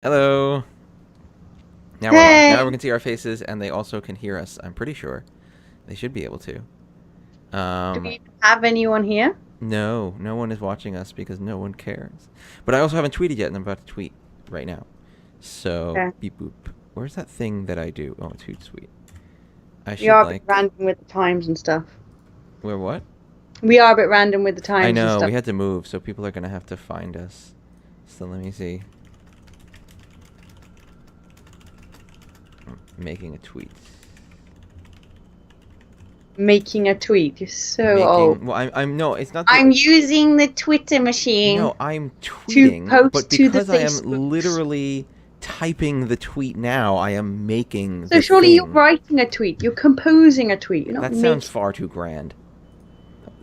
Hello. Now we're live. Now Hey, everyone can see our faces, and they also can hear us. I'm pretty sure they should be able to. do we Um, even have anyone here? no, no one is watching us because no one cares. But I also haven't tweeted yet, and I'm about to tweet right now. So Okay. beep boop. Where's that thing that I do? Oh, it's Hootsuite. I We should are a bit like. random with the times and stuff. Where what? We are a bit random with the I times and know stuff. we had to move, so people are gonna have to find us. So let me see. I'm making a tweet. Making a tweet. You're so old. Making. Well, I'm no. It's not that. I'm using the Twitter machine No, I'm to tweeting, but post to the because I am Facebooks. literally typing the tweet now, I am making So the surely you're thing. writing a tweet. You're composing a tweet. You're not That sounds making. far too grand.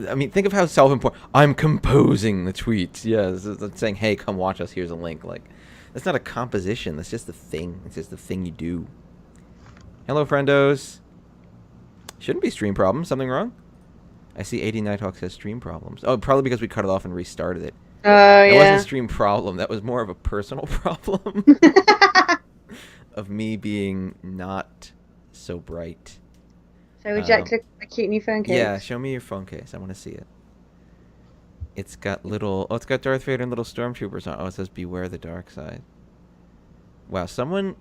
I mean, think of how self-important. I'm composing the tweet. Yeah, it's saying, "Hey, come watch us. Here's a link." Like, that's not a composition. That's just the thing. It's just the thing you do. Hello, friendos. Shouldn't be stream problems. Something wrong? I see 80 Nighthawk says stream problems. Oh, probably because we cut it off and restarted it. Oh That wasn't a yeah. stream problem. That was more of a personal problem. Of me being not so bright. So would you like Um, to look at my cute new phone yeah, case? show me your phone case. I want to see it. It's got little. Oh, it's got Darth Vader and little stormtroopers on. Oh, it says "Beware the dark side." Wow, someone.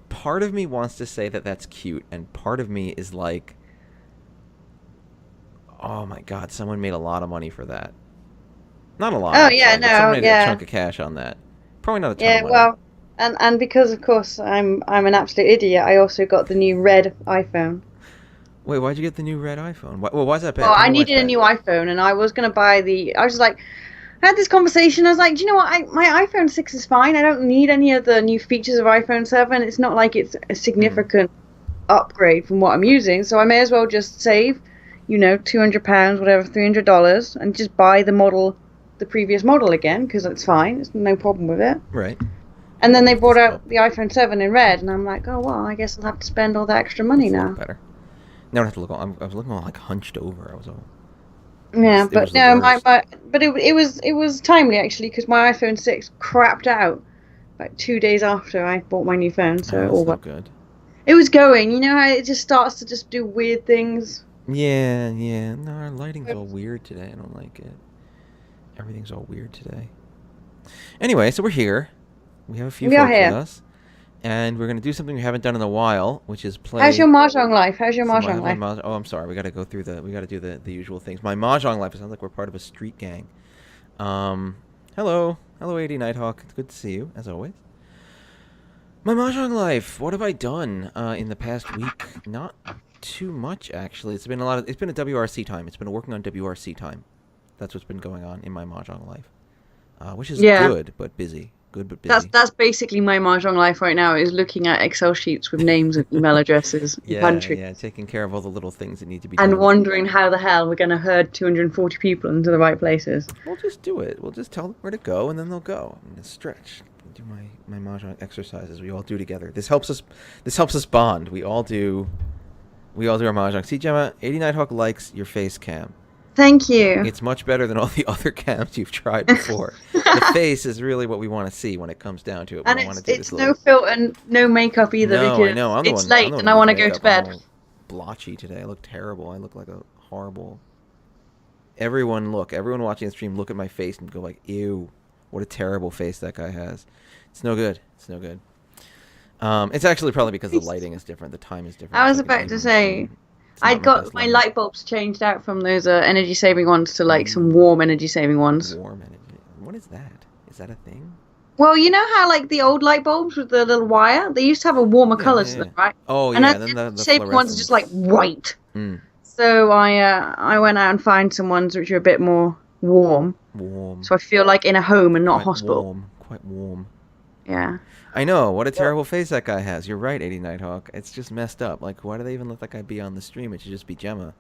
Part of me wants to say that that's cute, and part of me is like, "Oh my God, someone made a lot of money for that." Not a lot Oh yeah, actually, but someone no, made a yeah. chunk of cash on that. Probably not a ton of Yeah, money. well, and because of course I'm an absolute idiot. I also got the new red iPhone. Wait, why'd you get the new red iPhone? Well, why's that Well, bad? Tell I me why it's needed a bad. new iPhone, and I was gonna buy the. I was just like, I had this conversation. I was like, do you know what? My iPhone 6 is fine. I don't need any of the new features of iPhone 7. It's not like it's a Hmm. significant upgrade from what I'm using, so I may as well just save, £200, whatever, $300, and just buy the previous model again because it's fine. It's no problem with it. Right. And then Let me they lift brought this out up. the iPhone 7 in red, and I'm like, oh well, I guess I'll have to spend all that extra money That's a little now. better. Now I don't have to look. I was looking all like hunched over. I was all. Yeah, It but was the no, worst. but it was timely actually because my iPhone 6 crapped out like 2 days after I bought my new phone, so Oh, it all that's no went. good. It was going, you know how it just starts to just do weird things. Yeah, yeah. No, our lighting's all weird today. I don't like it. Everything's all weird today. Anyway, so we're here. We have a few We are folks with here. us, and we're gonna do something we haven't done in a while, which is How's your play mahjong life? How's your some. mahjong How's my life? mahjong? Oh, I'm sorry. We gotta go through the. We gotta do the usual things. My mahjong life. It sounds like we're part of a street gang. Um, hello, hello, 80 Nighthawk. It's good to see you as always. My mahjong life. What have I done in the past week? Not too much actually. It's been a lot of. It's been a WRC time. It's been working on WRC time. That's what's been going on in my mahjong life, which is Yeah, good but busy. Good but that's busy. that's basically my mahjong life right now is looking at Excel sheets with names and email addresses and Yeah, countries yeah. Taking care of all the little things that need to be and done. wondering how the hell we're going to herd 240 people into the right places. We'll just do it. We'll just tell them where to go, and then they'll go. I'm gonna stretch. Do my mahjong exercises we all do together. This helps us. This helps us bond. We all do. We all do our mahjong. See, Gemma, 80 Nighthawk likes your face cam. Thank you. It's much better than all the other cams you've tried before. The face is really what we want to see when it comes down to it. We And don't want it's to do this it's no little. filter and no makeup either No, I because know. I'm the it's one. I'm late the one and that I needs want to go to makeup. I'm bed. all blotchy today. I look terrible. I look like a horrible. Everyone look. Everyone watching the stream look at my face and go like, "Ew, what a terrible face that guy has." It's no good. It's no good. It's actually probably because the lighting is different. The time is different. I It's was like an about to evening say stream. It's I not my got best my light. light bulbs changed out from those energy saving ones to like some Ooh, warm energy saving ones. warm energy. What is that? Is that a thing? Well, you know how like the old light bulbs with the little wire, they used to have a warmer Yeah, color yeah, to yeah. them, right? Oh And yeah. then Then the the saving ones are just like fluorescence. white. Mm, So I went out and found some ones which are a bit more warm, warm. so I feel like in a home and not a Quite hospital. warm. Quite warm. Yeah. I know. What a Well, terrible face that guy has. You're right, 80 Nighthawk. It's just messed up. Like, why do they even let that guy be on the stream? It should just be Gemma.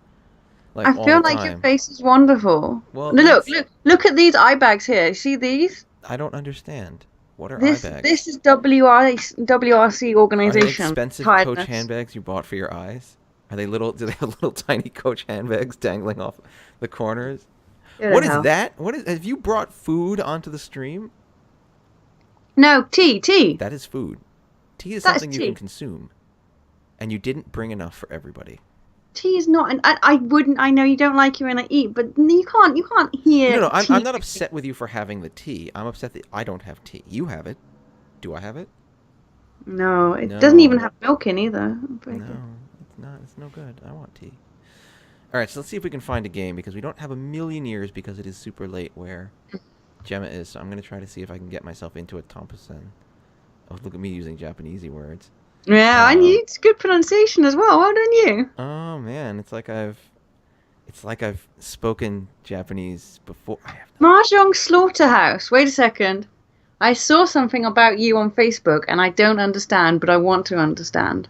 Like, I all the feel like your time. face is wonderful. Well, Look, that's. look at these eye bags here. See these? I don't understand. What are eye This bags? is WRC Are they organization expensive Coach tiredness. handbags you bought for your eyes? Are they little? Do they have little tiny Coach handbags dangling off the corners? Go to What is hell. that? What is? Have you brought food onto the stream? No, tea. That is food. Tea is That is something you tea. can consume. And you didn't bring enough for everybody. Tea is not, and I wouldn't. I know you don't like it when I eat, but you can't hear No, I'm tea. not upset with you for having the tea. I'm upset that I don't have tea. You have it. Do I have it? No, it doesn't even No. have milk in either. No, it's not. It's no good. I want tea. All right, so let's see if we can find a game because we don't have a million years because it is super late where Gemma is. So I'm going to try to see if I can get myself into a Thompson. Oh, look at me using Japanesey words. Yeah, and it's good pronunciation as well. Well done you. Oh man, it's like I've spoken Japanese before. I have Mahjong Slaughterhouse. Wait a second. I saw something about you on Facebook, and I don't understand, but I want to understand.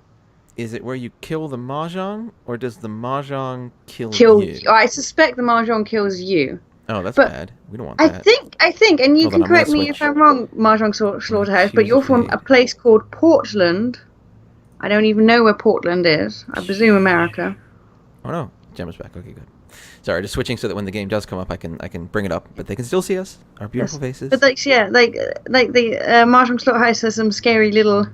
Is it where you kill the mahjong, or does the mahjong kill you? I suspect the Mahjong kills you. Oh, that's But bad. We don't want I that. think, and you Hold on, can I'm correct gonna me if switch. I'm wrong, Mahjong Slaughterhouse, but Choose you're a from a fade. place called Portland. I don't even know where Portland is. I presume America. Oh no, Gemma's back. Okay, good. Sorry, just switching so that when the game does come up, I can bring it up, but they can still see us, our beautiful faces. But like the Mahjong Slaughterhouse has some scary little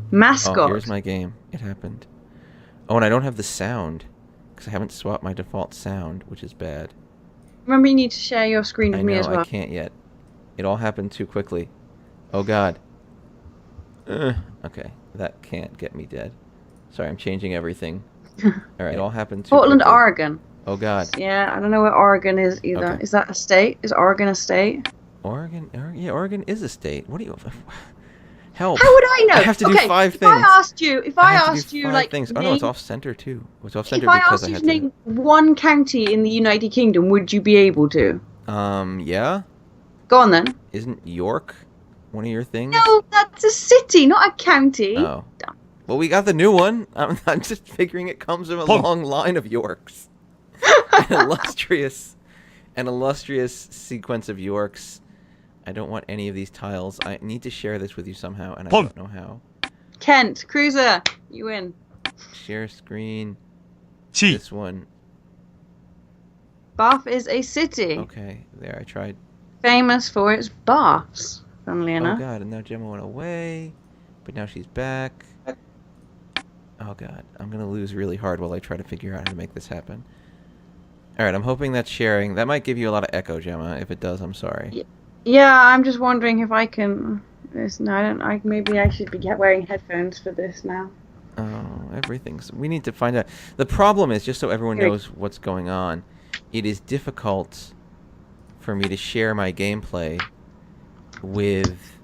mascot. Oh, here's my game. It happened. Oh, and I don't have the sound because I haven't swapped my default sound, which is bad. Remember, you need to share your screen with I me know, as well. I can't yet. It all happened too quickly. Oh God. Okay, that can't get me dead. Sorry, I'm changing everything. All right, it all happened too Portland, quickly. Oregon. Oh God. Yeah, I don't know where Oregon is either. Okay. Is that a state? Is Oregon a state? Oregon? Yeah, Oregon is a state. What do you... Help. How would I know? I have to do 5 if things. I asked you, I have to do 5 like, things. Oh no, it's name- off center too. It's off center if I because asked I you had to name one county in the United Kingdom, would you be able to? Yeah. Go on then. Isn't York one of your things? No, that's a city, not a county. Oh. Well, we got the new one. I'm just figuring it comes from a long line of Yorks. an illustrious sequence of Yorks. I don't want any of these tiles. I need to share this with you somehow, and I don't know how. Kent, Cruiser, you win. Share screen. This one. Bath is a city. Okay, there, I tried. Famous for its baths, funnily enough. Oh God, and now Gemma went away, but now she's back. Oh God, I'm gonna lose really hard while I try to figure out how to make this happen. Alright, I'm hoping that's sharing. That might give you a lot of echo, Gemma. If it does, I'm sorry. Yeah, I'm just wondering if I can... No, I don't... Maybe I should be wearing headphones for this now. Oh, everything's... We need to find out. The problem is, just so everyone knows what's going on, it is difficult for me to share my gameplay with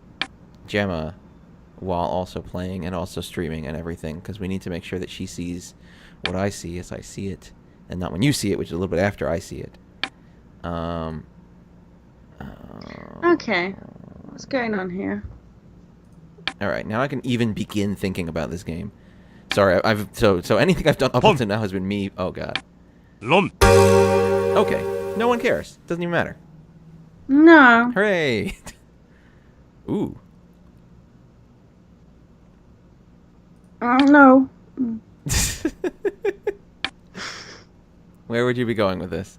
Gemma while also playing and also streaming and everything, because we need to make sure that she sees what I see as I see it, and not when you see it, which is a little bit after I see it. Okay. What's going on here? Alright, now I can even begin thinking about this game. Sorry, so anything I've done up until now has been me. Oh God. Okay, no one cares. Doesn't even matter. No. Hooray! Ooh. No. Where would you be going with this?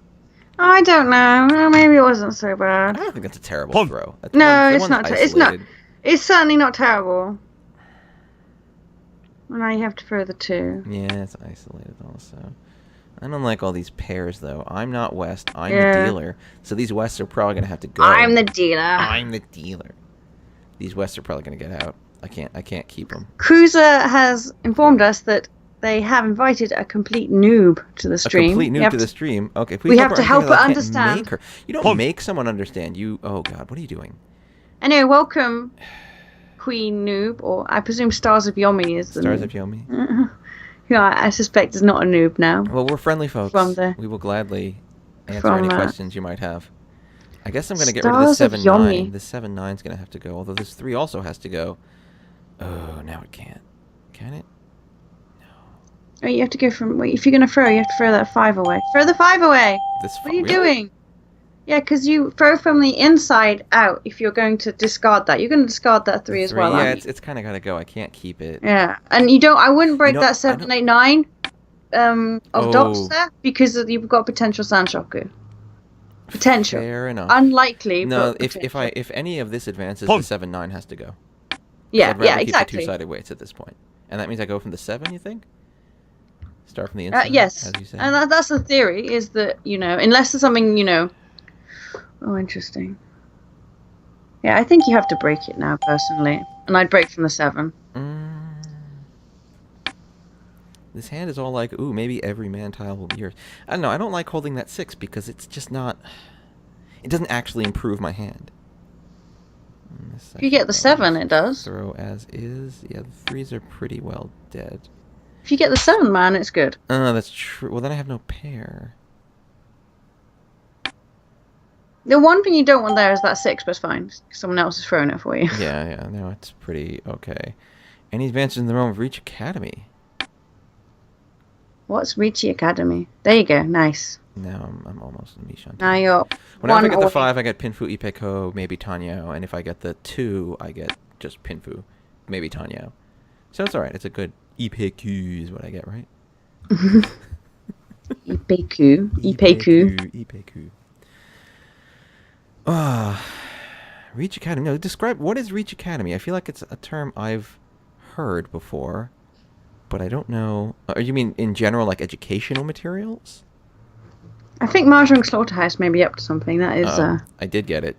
I don't know. Well, maybe it wasn't so bad. I don't think that's a terrible throw. No, it's not. It's not. It's certainly not terrible. And now you have to throw the 2. Yeah, it's isolated also. I don't like all these pairs though. I'm not West. I'm the dealer. So these Wests are probably gonna have to go. I'm the dealer. I'm the dealer. These Wests are probably gonna get out. I can't keep them. Cruiser has informed us that they have invited a complete noob to the stream. A complete noob to the stream. Okay, we have to help her understand. You don't make someone understand. You. Oh God, what are you doing? Anyway, welcome, Queen Noob, or I presume Stars of Yomi is the Stars noob. of Yomi. Yeah, I suspect is not a noob now. Well, we're friendly folks. We will gladly answer any questions you might have. I guess I'm going to get rid of the 7-9. The 7-9's going to have to go, although this 3 also has to go. Oh, now it can't. Can it? No. Oh, you have to go from... Wait, if you're going to throw, you have to throw that 5 away. Throw the 5 away! What are you doing? Yeah, because you throw from the inside out if you're going to discard that. You're going to discard that 3 as well, yeah, it's kind of got to go. I can't keep it. Yeah, and you don't... I wouldn't break that 7, 8, 9 of dots there, because you've got potential Sandshoku. Potential. Fair enough. Unlikely, No, but potential. if any of this advances, the 7-9 has to go. Yeah, I'd rather keep exactly. the two-sided weights at this point. And that means I go from the 7, you think? Start from the inside, Yes, as you say. and that's the theory, is that, unless there's something, Oh, interesting. Yeah, I think you have to break it now, personally. And I'd break from the 7. This hand is all like, ooh, maybe every man tile will be yours. I don't know, I don't like holding that 6 because it's just not... It doesn't actually improve my hand. If you get the 7, it does. Throw as is. Yeah, the 3s are pretty well dead. If you get the 7, man, it's good. That's true. Well, then I have no pair. The one thing you don't want there is that 6, but it's fine. Someone else is throwing it for you. Yeah, no, it's pretty okay. Any advances in the realm of Reach Academy? What's Reachy Academy? There you go, nice. Now I'm almost in Mishan. Now you're Whenever I get the 5, I get Pinfu, Ipeko, maybe Tanyo, and if I get the 2, I get just Pinfu, maybe Tanyo. So it's alright, it's a good Ipeku is what I get, right? Ipeku. Reach Academy. No, describe, what is Reach Academy? I feel like it's a term I've heard before, but I don't know. You mean in general, like educational materials? I think Mahjong Slaughterhouse may be up to something. That is. I did get it.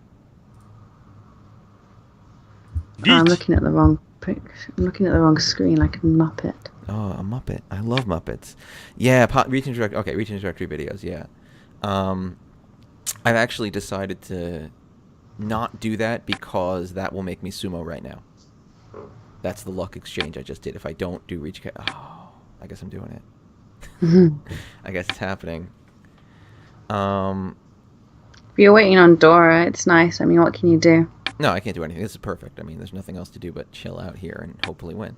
I'm looking at the wrong. I'm looking at the wrong screen, like a Muppet. Oh, a Muppet. I love Muppets. Yeah, Reach Introductory videos. Yeah. I've actually decided to not do that because that will make me sumo right now. That's the luck exchange I just did. If I don't do Reach Academy, I guess I'm doing it. I guess it's happening. You're waiting on Dora. It's nice. I mean, what can you do? No, I can't do anything. This is perfect. I mean, there's nothing else to do but chill out here and hopefully win.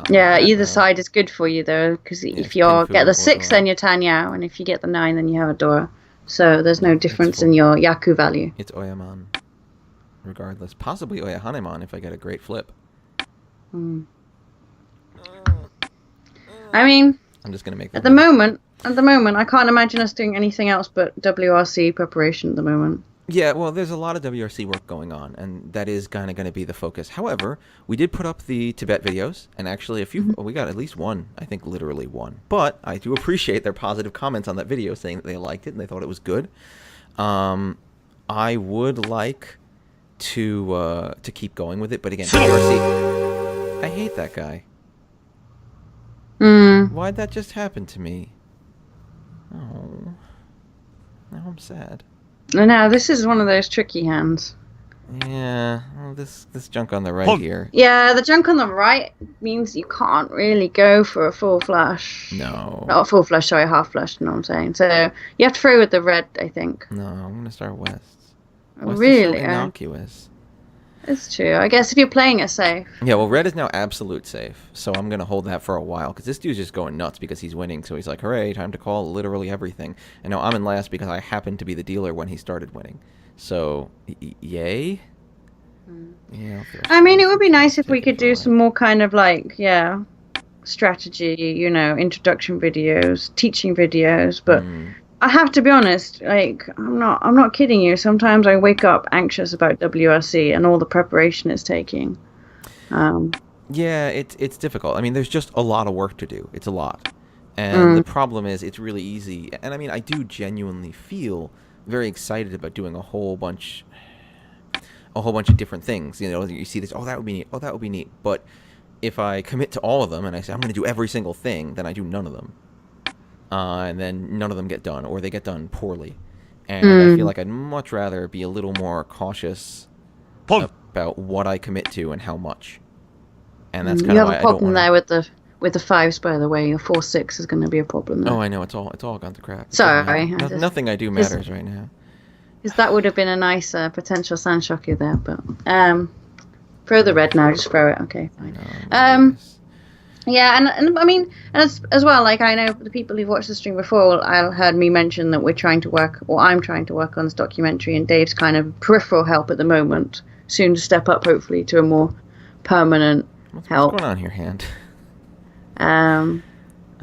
Either side is good for you, though, because if you get the 6, then you're Tanyao, and if you get the 9, then you have a Dora. So there's no difference in your Yaku value. It's Oyaman. Regardless. Possibly Oya Hanemon if I get a great flip. I mean, I'm just going to make At the moment, I can't imagine us doing anything else but WRC preparation at the moment. Yeah, well, there's a lot of WRC work going on, and that is kind of going to be the focus. However, we did put up the Tibet videos, and actually a few, we got at least one, I think literally one. But I do appreciate their positive comments on that video saying that they liked it and they thought it was good. I would like to keep going with it, but again, WRC, I hate that guy. Why'd that just happen to me? Oh, now I'm sad. No, this is one of those tricky hands. Yeah, well, this junk on the right here. Yeah, the junk on the right means you can't really go for a full flush. No. Not a full flush, sorry, half flush, you know what I'm saying? So you have to throw with the red, I think. No, I'm going to start West. Really? Is so innocuous. It's true. I guess if you're playing it safe. Yeah, well, red is now absolute safe, so I'm going to hold that for a while, because this dude's just going nuts because he's winning, so he's like, hooray, time to call literally everything. And now I'm in last because I happened to be the dealer when he started winning. So, yay? Yeah. I mean, it would be nice if we could do some more kind of like, strategy, introduction videos, teaching videos, but I have to be honest, like, I'm not kidding you. Sometimes I wake up anxious about WRC and all the preparation it's taking. Yeah, it's difficult. I mean, there's just a lot of work to do. It's a lot. And the problem is it's really easy. And I mean, I do genuinely feel very excited about doing a whole bunch of different things. You see this, that would be neat. That would be neat. But if I commit to all of them and I say I'm going to do every single thing, then I do none of them. And then none of them get done, or they get done poorly. And I feel like I'd much rather be a little more cautious about what I commit to and how much. And that's kind of why I don't want to... You have a problem there with the 5s, by the way. Your 4-6 is going to be a problem there. Oh, I know. It's all gone to crap. Sorry. Nothing I do matters right now. Because that would have been a nice potential sand shocker there, but... throw the red now. Just throw it. Okay, fine. Yeah, and I mean, and as well, like, I know the people who've watched the stream before, I'll heard me mention that I'm trying to work on this documentary, and Dave's kind of peripheral help at the moment, soon to step up, hopefully, to a more permanent help. What's going on here, hand?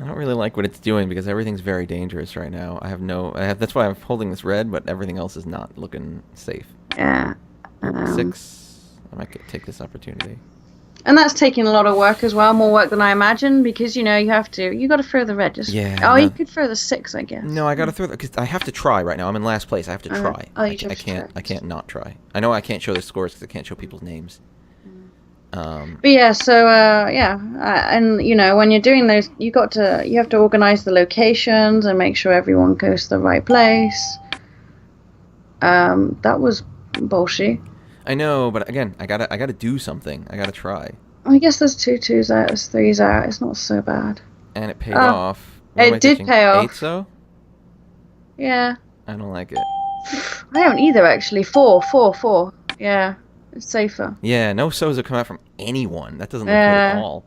I don't really like what it's doing because everything's very dangerous right now. That's why I'm holding this red, but everything else is not looking safe. Yeah. 6. I might take this opportunity. And that's taking a lot of work as well, more work than I imagined, because you got to throw the red. You could throw the 6, I guess. No, I got to throw because I have to try right now. I'm in last place. I have to try. I can't not try. I know I can't show the scores because I can't show people's names. But yeah, so and when you're doing those, you have to organize the locations and make sure everyone goes to the right place. That was bullshit. I know, but again, I gotta do something. I gotta try. I guess there's 2 2s out, there's 3s out. It's not so bad. And it paid off. It did pay off. 8 so? Yeah. I don't like it. I don't either, actually. 4. Yeah, it's safer. Yeah, no so's have come out from anyone. That doesn't look good at all.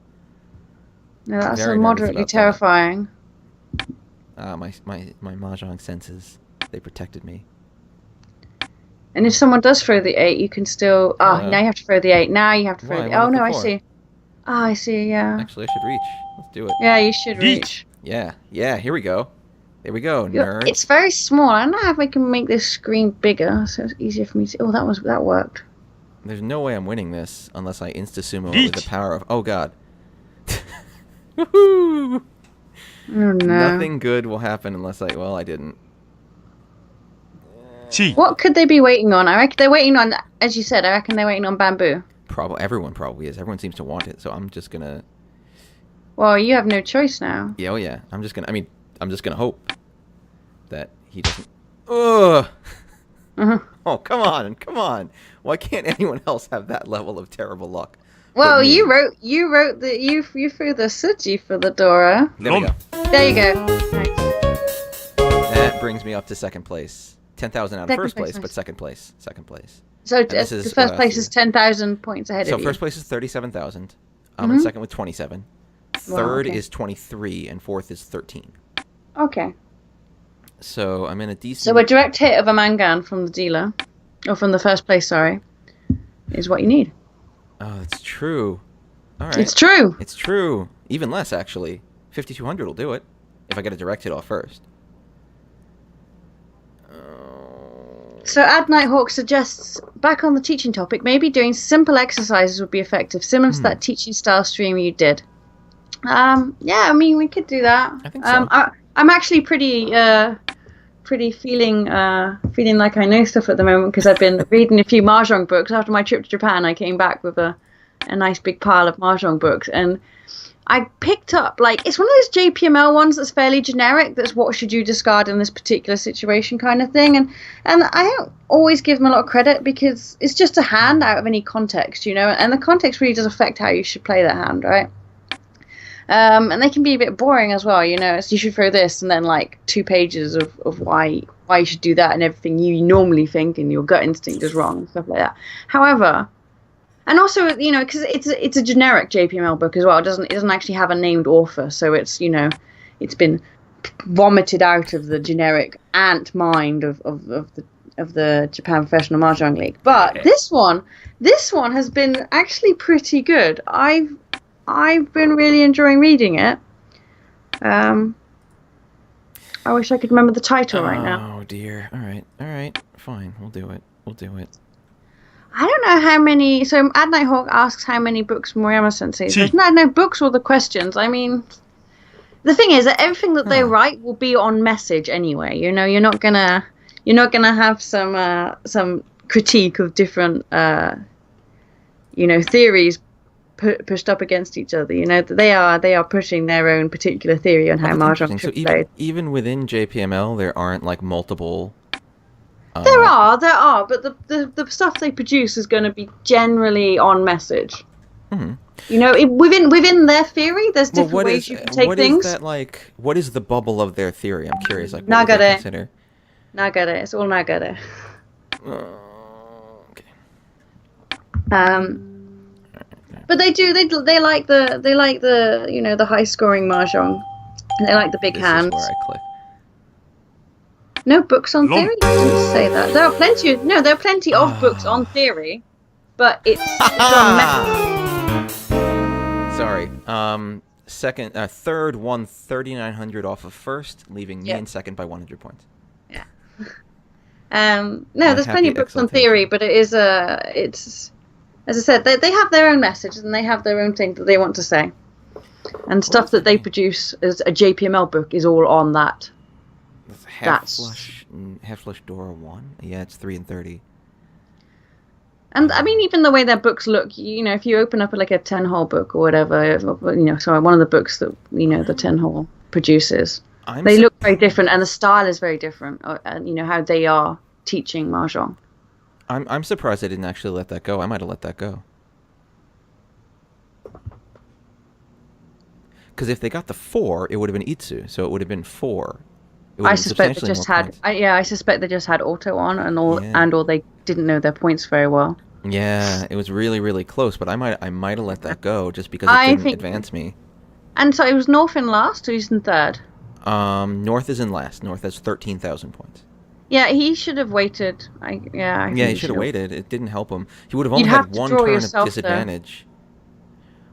No, that's moderately terrifying. My mahjong senses, they protected me. And if someone does throw the 8, you can still... now you have to throw the 8. Now you have to throw the... Oh, no, I see. Oh, I see, yeah. Actually, I should reach. Let's do it. Yeah, you should reach. Yeah, here we go. There we go, nerd. It's very small. I don't know if I can make this screen bigger, so it's easier for me to... Oh, that worked. There's no way I'm winning this unless I insta-sumo it with the power of... Oh, God. Woohoo! Oh, no. Nothing good will happen unless I didn't. What could they be waiting on? I reckon they're waiting on, as you said, they're waiting on bamboo. Everyone probably is. Everyone seems to want it, so I'm just gonna... Well, you have no choice now. Yeah, yeah. I'm just gonna hope that he doesn't... Ugh! Oh, come on. Why can't anyone else have that level of terrible luck? Well, you wrote you threw the suji for the Dora. There we go. There you go. Nice. That brings me up to second place. 10,000 out of first place, but second place. So the first place is 10,000 points ahead of you. So first place is 37,000. I'm in second with 27. Third is 23, and fourth is 13. Okay. So I'm in a decent... So a direct hit of a mangan from the dealer, or from the first place, sorry, is what you need. Oh, that's true. All right. It's true. It's true. Even less, actually. 5,200 will do it, if I get a direct hit off first. So Ad Nighthawk suggests, back on the teaching topic, maybe doing simple exercises would be effective, similar to that teaching style stream you did. Yeah, I mean, we could do that. I think so. I'm actually pretty feeling like I know stuff at the moment because I've been reading a few mahjong books. After my trip to Japan, I came back with a nice big pile of mahjong books, and I picked up, it's one of those JPML ones that's fairly generic, that's what should you discard in this particular situation kind of thing, and I don't always give them a lot of credit because it's just a hand out of any context, and the context really does affect how you should play that hand, right? And they can be a bit boring as well, so you should throw this and then 2 pages of why you should do that and everything you normally think and your gut instinct is wrong and stuff like that. However... And also, because it's a generic JPML book as well. It doesn't actually have a named author, so it's it's been vomited out of the generic ant mind of the Japan Professional Mahjong League. But this one has been actually pretty good. I've been really enjoying reading it. I wish I could remember the title right now. Oh dear. All right. Fine. We'll do it. I don't know how many... So Ad Nighthawk asks how many books Moriyama-sensei has written. No, books or the questions. I mean, the thing is that everything that they write will be on message anyway. You're not gonna have some critique of different theories pushed up against each other. They are pushing their own particular theory on how mahjong should be played. Even within JPML, there aren't multiple. There are, but the stuff they produce is going to be generally on message. Mm-hmm. Within their theory, there's different ways you can take things. What is the bubble of their theory? I'm curious. What Nagare. Would they consider? Nagare. It's all Nagare. Okay. But they like the the high scoring mahjong. They like the big hands. This is where I click. No books on theory? You didn't say that. There are plenty of books on theory, but it's on method. Sorry. Third won 3,900 off of first, leaving me in second by 100 points. Yeah. No, there's plenty of books on theory, but it's as I said, they have their own message and they have their own thing that they want to say, and stuff that they produce as a JPML book is all on that. Half Flush Dora 1. Yeah, it's 3 and 30. And I mean, even the way their books look, you know, if you open up like a 10-hole book or whatever, you know, sorry, one of the books that, you know, the 10-hole produces, they look very different, and the style is very different, and you know, how they are teaching Mahjong. I'm surprised they didn't actually let that go. I might have let that go. Because if they got the 4, it would have been Itsu, so it would have been 4. I suspect they just had. I suspect they just had auto on, or they didn't know their points very well. Yeah, it was really, really close, but I might have let that go just because it didn't advance me. And so it was North in last, or he's in third? North is in last. North has 13,000 points. Yeah, he should have waited. He should have waited. It didn't help him. He would have only had one turn of disadvantage.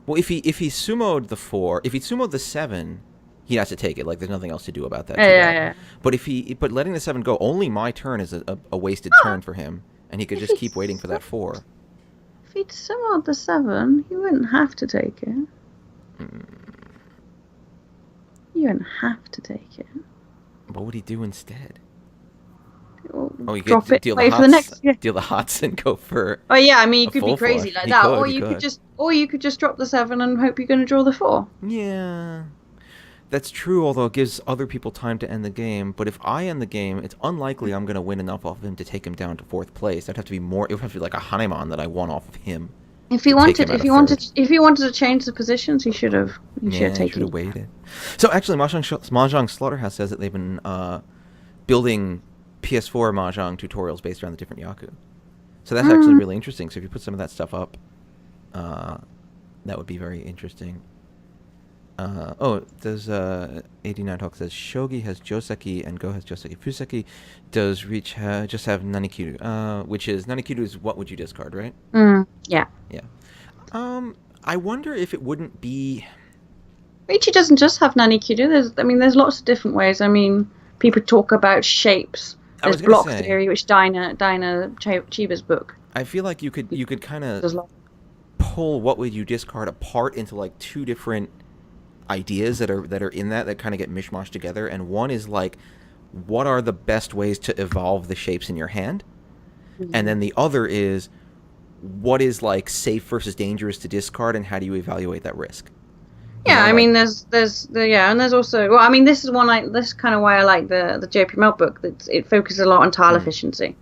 Well, if he sumoed the 4, if he sumoed the 7. He has to take it. Like, there's nothing else to do about that. Yeah. But letting the 7 go, only my turn is a wasted turn for him, and he could just keep waiting for that 4. If he'd summoned the 7, he wouldn't have to take it. You wouldn't have to take it. What would he do instead? He could deal the hots and go for. Oh yeah, I mean, you could be crazy like that, or you could just drop the 7 and hope you're going to draw the 4. Yeah. That's true, although it gives other people time to end the game. But if I end the game, it's unlikely I'm going to win enough off of him to take him down to 4th place. That'd have to be more. It would have to be like a Hanemon that I won off of him. If he wanted to change the positions, he should have. He should have waited. So actually, Mahjong Slaughterhouse says that they've been building PS4 Mahjong tutorials based around the different Yaku. So that's actually really interesting. So if you put some of that stuff up, that would be very interesting. Does 89 Talk says Shogi has Joseki and Go has Joseki. Fuseki does Reach just have Nanikiru, which is Nanikiru is what would you discard, right? Yeah. Yeah. I wonder if it wouldn't be. Reichi doesn't just have Nanikiru. There's lots of different ways. I mean, people talk about shapes. There's block theory, which Dinah Chiba's book. I feel like you could kind of pull what would you discard apart into like two different ideas that are in that kind of get mishmashed together, and one is like, what are the best ways to evolve the shapes in your hand, and then the other is what is like safe versus dangerous to discard, and how do you evaluate that risk? Yeah, I mean, there's and there's also, well, I mean, this is kind of why I like the JPML book. That it focuses a lot on tile efficiency.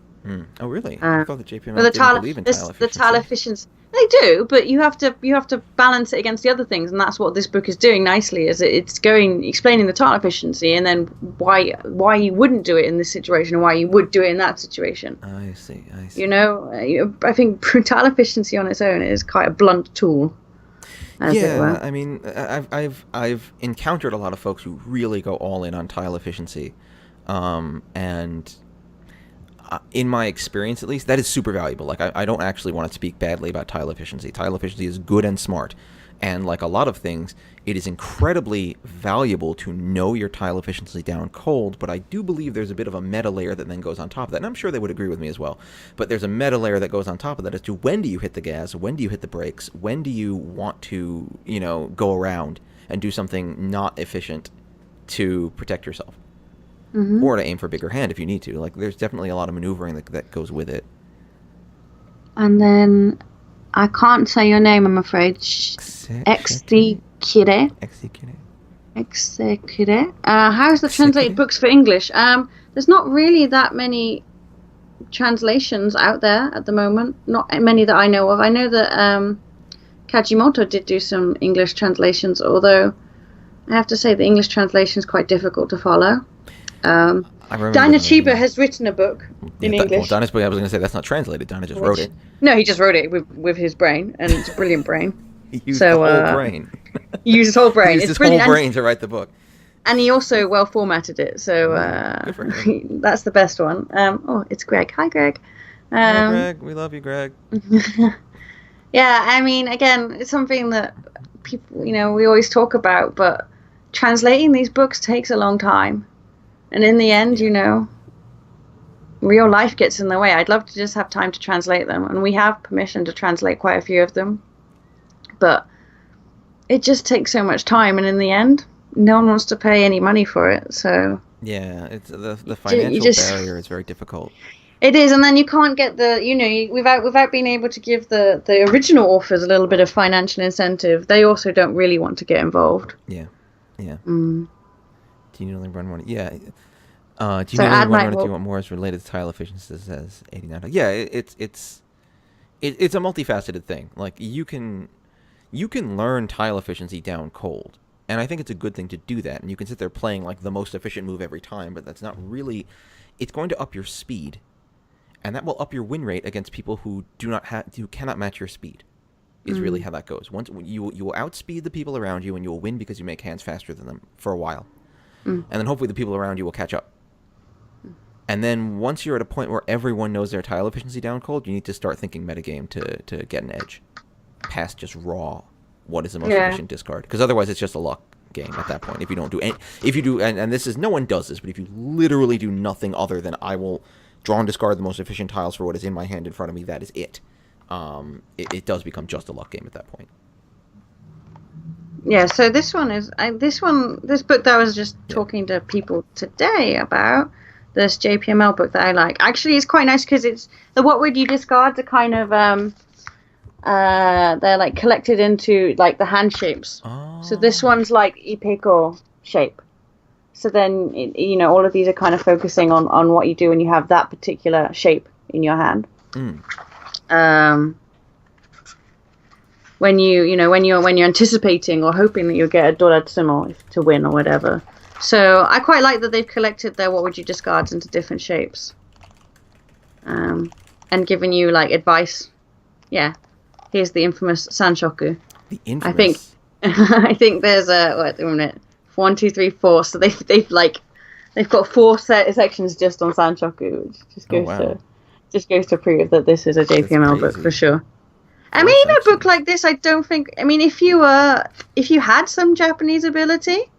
Oh, really? I thought the JPML didn't believe in tile efficiency. The tile efficiency, they do, but you have to balance it against the other things, and that's what this book is doing nicely. Is it's explaining the tile efficiency, and then why you wouldn't do it in this situation, and why you would do it in that situation. I see. You know, I think tile efficiency on its own is quite a blunt tool. Yeah, I mean, I've encountered a lot of folks who really go all in on tile efficiency, and in my experience, at least, that is super valuable. Like, I don't actually want to speak badly about tile efficiency. Tile efficiency is good and smart, and like a lot of things, it is incredibly valuable to know your tile efficiency down cold, but I do believe there's a bit of a meta layer that then goes on top of that, and I'm sure they would agree with me as well. But there's a meta layer that goes on top of that as to when do you hit the gas, when do you hit the brakes, when do you want to, go around and do something not efficient to protect yourself. Or to aim for a bigger hand if you need to. Like, there's definitely a lot of maneuvering that goes with it. And then, I can't say your name, I'm afraid. Exekire. How's the translated books for English? There's not really that many translations out there at the moment. Not many that I know of. I know that Kajimoto did do some English translations, although I have to say the English translation is quite difficult to follow. Dinah Chiba has written a book in English. Well, I was going to say that's not translated. Dinah just wrote it. No, he just wrote it with his brain, and it's a brilliant brain. He used the whole brain. He used his whole brain. He used his whole brain to write the book. And he also well formatted it, so that's the best one. It's Greg. Hi, Greg. Hi, Greg. We love you, Greg. Yeah, I mean, again, it's something that people, we always talk about, but translating these books takes a long time. And in the end, real life gets in the way. I'd love to just have time to translate them. And we have permission to translate quite a few of them. But it just takes so much time. And in the end, no one wants to pay any money for it. So yeah, it's the financial barrier is very difficult. It is, and then you can't get without being able to give the original authors a little bit of financial incentive. They also don't really want to get involved. Yeah. Mm. Do you normally run one? Yeah. Do you normally run one? Do you want more as related to tile efficiency as 89? Yeah, it's a multifaceted thing. Like you can learn tile efficiency down cold. And I think it's a good thing to do that. And you can sit there playing like the most efficient move every time, but that's not really. It's going to up your speed, and that will up your win rate against people who cannot match your speed. Is really how that goes. Once you will outspeed the people around you, and you will win because you make hands faster than them for a while, and then hopefully the people around you will catch up. And then once you're at a point where everyone knows their tile efficiency down cold, you need to start thinking metagame to get an edge, past just raw. What is the most efficient discard? Because otherwise, it's just a luck game at that point. If you don't do and this is no one does this, but if you literally do nothing other than I will draw and discard the most efficient tiles for what is in my hand in front of me, that is it. It does become just a luck game at that point. Yeah. So this book that I was just talking to people today about, this JPML book that I like. Actually, it's quite nice because it's the what would you discard are kind of they're like collected into like the hand shapes. Oh. So this one's like Ipeko shape. So then all of these are kind of focusing on what you do when you have that particular shape in your hand. When you're anticipating or hoping that you'll get a Doratsumo to win or whatever. So I quite like that they've collected their what would you discards into different shapes, and given you like advice. Yeah, here's the infamous Sanshoku. The infamous. I think there's a 1, 2, 3, 4. So they've got 4 sections just on Sanshoku, which just goes to prove that this is a JPML book for sure. I mean, a book like this, I don't think. I mean, if you had some Japanese ability,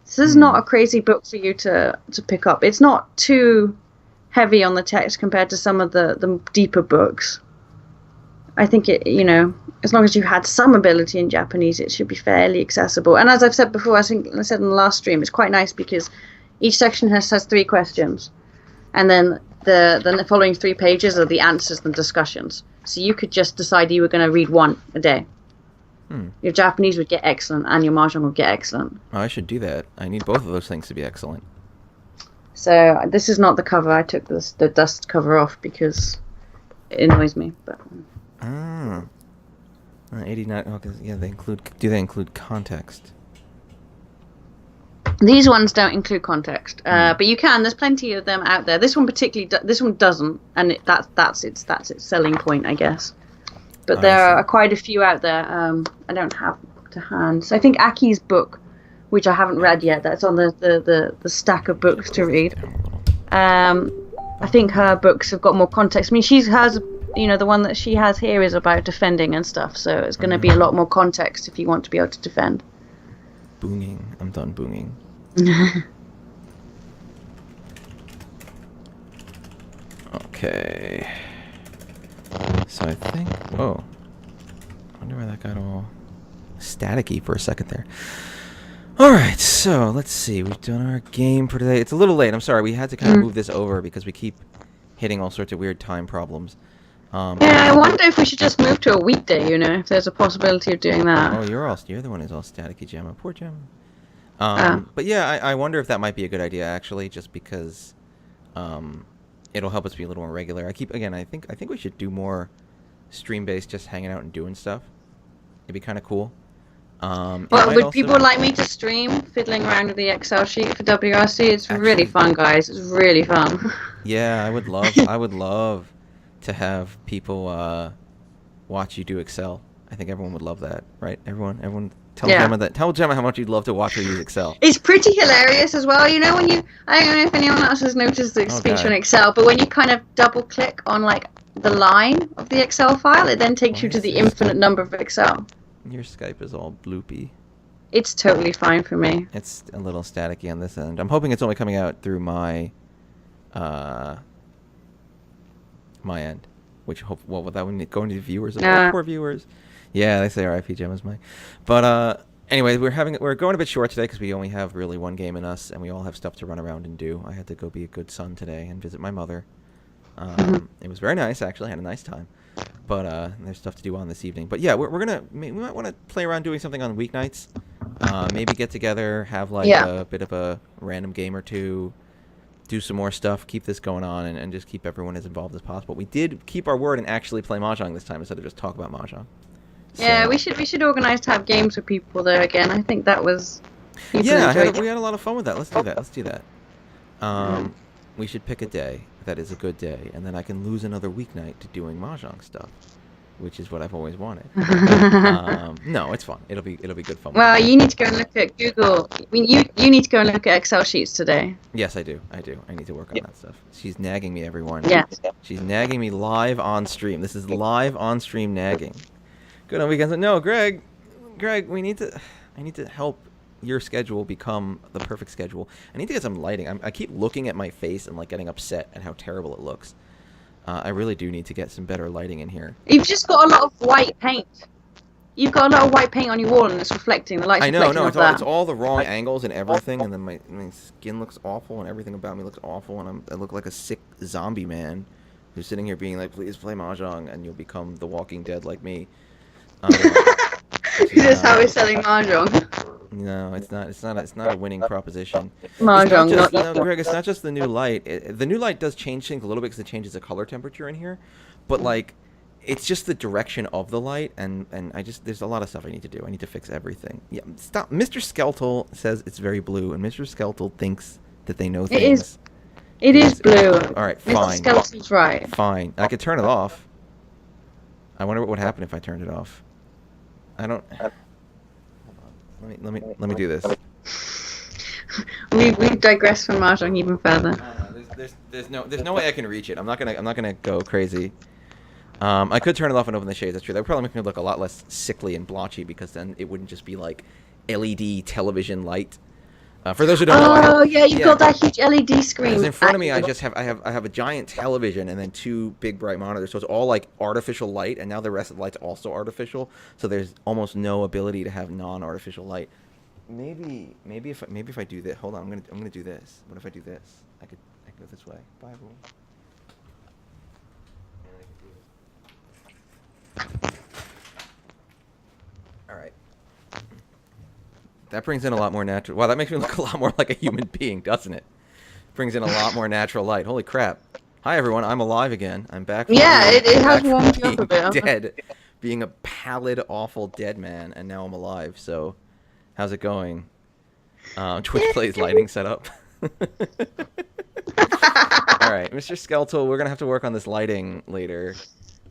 this is not a crazy book for you to pick up. It's not too heavy on the text compared to some of the deeper books. I think as long as you had some ability in Japanese, it should be fairly accessible. And as I've said before, I think I said in the last stream, it's quite nice because each section has 3 questions, and then the following 3 pages are the answers and discussions. So you could just decide you were going to read 1 a day. Your Japanese would get excellent, and your Mahjong would get excellent. Oh, I should do that. I need both of those things to be excellent. So this is not the cover. I took the dust cover off because it annoys me. But 89. Okay, yeah, do they include context? These ones don't include context, but you can. There's plenty of them out there. This one particularly, this one doesn't, and that's its selling point, I guess. But there are quite a few out there. I don't have to hand. So I think Aki's book, which I haven't read yet, that's on the stack of books to read. I think her books have got more context. I mean, she has, the one that she has here is about defending and stuff. So it's going to be a lot more context if you want to be able to defend. Boonging. I'm done boonging. Okay. So I think... Oh. I wonder why that got all staticky for a second there. Alright, so let's see. We've done our game for today. It's a little late. I'm sorry. We had to kind of move this over because we keep hitting all sorts of weird time problems. Yeah, I wonder if we should just move to a weekday, if there's a possibility of doing that. Oh, you're the one who's all staticky, Gemma. Poor Gemma. But yeah, I wonder if that might be a good idea, actually, just because it'll help us be a little more regular. I think we should do more stream-based, just hanging out and doing stuff. It'd be kind of cool. Would people like me to stream fiddling around with the Excel sheet for WRC? It's really fun, guys. It's really fun. Yeah, I would love to have people watch you do Excel. I think everyone would love that, right? Everyone tell Gemma how much you'd love to watch her use Excel. It's pretty hilarious as well. When I don't know if anyone else has noticed the speech on Excel, but when you kind of double click on like the line of the Excel file, it then takes you to the infinite number of Excel. Your Skype is all bloopy. It's totally fine for me. It's a little staticky on this end. I'm hoping it's only coming out through my end. Which that would go into the viewers. Poor viewers. Yeah, they say RIP Gemma's mic. But anyway, we're going a bit short today because we only have really one game in us, and we all have stuff to run around and do. I had to go be a good son today and visit my mother. It was very nice, actually. I had a nice time. But there's stuff to do on this evening. But yeah, we might want to play around doing something on weeknights. Maybe get together, have like a bit of a random game or two, do some more stuff, keep this going on, and just keep everyone as involved as possible. We did keep our word and actually play Mahjong this time instead of just talk about Mahjong. So, yeah, we should organize to have games with people there again. I think that was... we had a lot of fun with that. Let's do that. We should pick a day that is a good day, and then I can lose another weeknight to doing Mahjong stuff, which is what I've always wanted. No, it's fun. It'll be good fun. Well, you need to go and look at Google. I mean, you need to go and look at Excel sheets today. Yes, I do. I need to work on that stuff. She's nagging me, everyone. Yes. She's nagging me live on stream. This is live on stream nagging. Good on weekends. No, Greg, I need to help your schedule become the perfect schedule. I need to get some lighting. I keep looking at my face and like getting upset at how terrible it looks. I really do need to get some better lighting in here. You've just got a lot of white paint. You've got a lot of white paint on your wall, and it's reflecting. The light's reflecting off that. It's all the wrong angles and everything, and then my skin looks awful, and everything about me looks awful, and I look like a sick zombie man who's sitting here being like, "Please play Mahjong, and you'll become the Walking Dead like me." That's how we're selling Mahjong. No, it's not a winning proposition. Mahjong, Greg, it's not just the new light. The new light does change things a little bit because it changes the color temperature in here, but like, it's just the direction of the light, and there's a lot of stuff I need to do. I need to fix everything. Yeah, stop. Mr. Skeletal says it's very blue, and Mr. Skeletal thinks that they know things. It is blue. All right, fine. Mr. Skeletal's right. Fine. I could turn it off. I wonder what would happen if I turned it off. I don't. Let me do this. We digress from Mahjong even further. There's no way I can reach it. I'm not gonna go crazy. I could turn it off and open the shades. That's true. That would probably make me look a lot less sickly and blotchy because then it wouldn't just be like LED television light. For those who don't know, you've got that huge LED screen. Because in front of me, I have a giant television and then two big bright monitors. So it's all like artificial light, and now the rest of the light's also artificial. So there's almost no ability to have non-artificial light. Maybe if I do this, hold on, I'm gonna do this. What if I do this? I could go this way. Bye, everyone. All right. That brings in a lot more natural... Wow, that makes me look a lot more like a human being, doesn't it? Brings in a lot more natural light. Holy crap. Hi, everyone. I'm alive again. I'm back. It has warmed you up a bit. Dead. Being a pallid, awful dead man, and now I'm alive. So, how's it going? Twitch plays lighting setup. All right, Mr. Skeletal, we're going to have to work on this lighting later.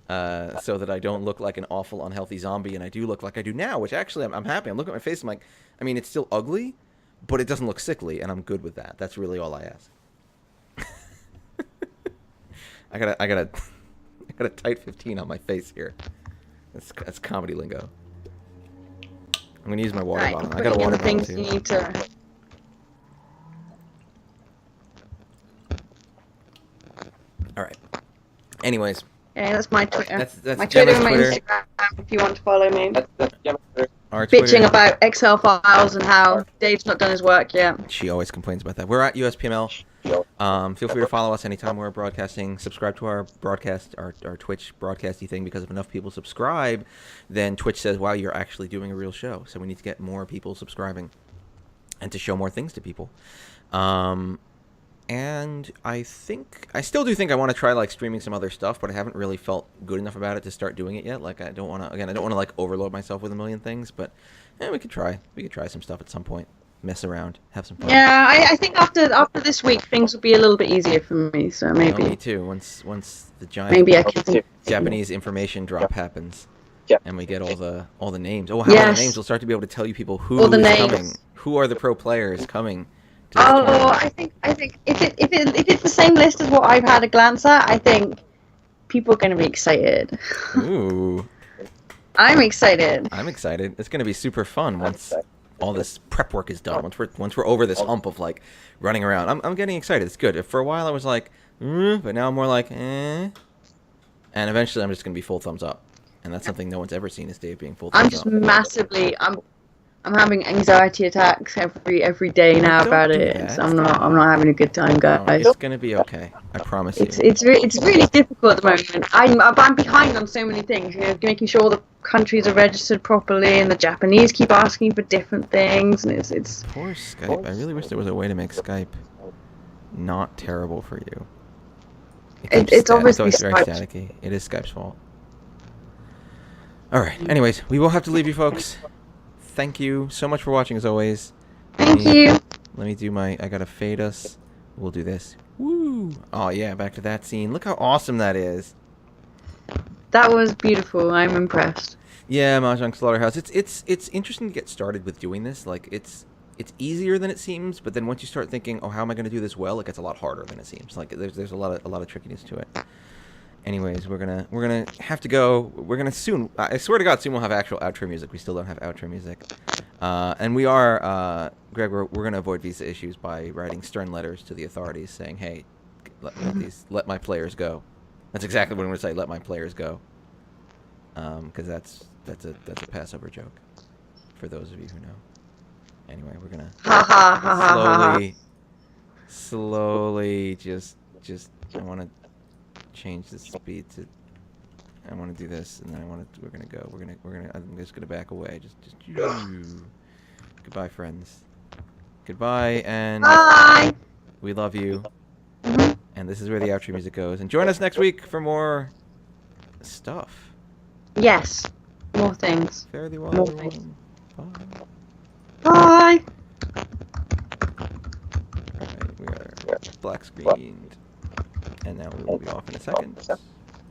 So that I don't look like an awful, unhealthy zombie, and I do look like I do now, which actually I'm happy. I'm looking at my face, I'm like, I mean, it's still ugly, but it doesn't look sickly, and I'm good with that. That's really all I ask. I got a tight 15 on my face here. That's comedy lingo. I'm gonna use my water bottle. I got a water bottle too. You need to... All right. Anyways. Yeah, that's my Twitter. That's my Twitter and my Twitter. Instagram if you want to follow me. Our Bitching Twitter. about Excel files and how Dave's not done his work yet. She always complains about that. We're at USPML. Feel free to follow us anytime we're broadcasting. Subscribe to our broadcast, our Twitch broadcasty thing, because if enough people subscribe, then Twitch says, wow, you're actually doing a real show. So we need to get more people subscribing and to show more things to people. And I still do think I want to try like streaming some other stuff, but I haven't really felt good enough about it to start doing it yet. Like I don't want to like overload myself with a million things, but we could try some stuff at some point. Mess around, have some fun. Yeah, I think after this week things will be a little bit easier for me. So maybe. Me too. Once the giant I can Japanese information drop happens, and we get all the names. Oh, how about the names? We'll start to be able to tell you people who is coming. Who are the pro players coming? I think if it's the same list as what I've had a glance at, I think people are going to be excited. Ooh. I'm excited. I'm excited. It's gonna be super fun once all this prep work is done. Once we're over this hump of like running around. I'm getting excited. It's good. For a while I was like, but now I'm more like, eh. And eventually I'm just gonna be full thumbs up. And that's something no one's ever seen is Dave being full thumbs I'm up. just massively. I'm having anxiety attacks every day now about it. So I'm not having a good time, guys. No, it's gonna be okay. I promise you. It's really difficult at the moment. I'm behind on so many things. You know, making sure all the countries are registered properly, and the Japanese keep asking for different things, and it's. Poor Skype. I really wish there was a way to make Skype not terrible for you. It's obviously very staticky. It is Skype's fault. All right. Anyways, we will have to leave you, folks. Thank you so much for watching, as always. Thank you. Let me do my... I gotta fade us. We'll do this. Woo! Oh, yeah, back to that scene. Look how awesome that is. That was beautiful. I'm impressed. Yeah, Mahjong Slaughterhouse. It's interesting to get started with doing this. Like, it's easier than it seems, but then once you start thinking, oh, how am I going to do this well, it gets a lot harder than it seems. Like, there's a lot of trickiness to it. Anyways, we're gonna have to go. We're gonna soon. I swear to God, soon we'll have actual outro music. We still don't have outro music, and we are, Greg. We're gonna avoid visa issues by writing stern letters to the authorities saying, "Hey, let my players go." That's exactly what I'm gonna say. Let my players go, because that's a Passover joke, for those of you who know. Anyway, we're gonna slowly, just. I want to change the speed to. I want to do this, and then we're gonna go. I'm just gonna back away. Just. Goodbye, friends. Goodbye, and Bye. we love you. And this is where the outro music goes. And join us next week for more stuff. Yes, more things. Fare thee well, More everyone. things. Bye. Bye. Alright, we are black screened. And now we will be off in a second.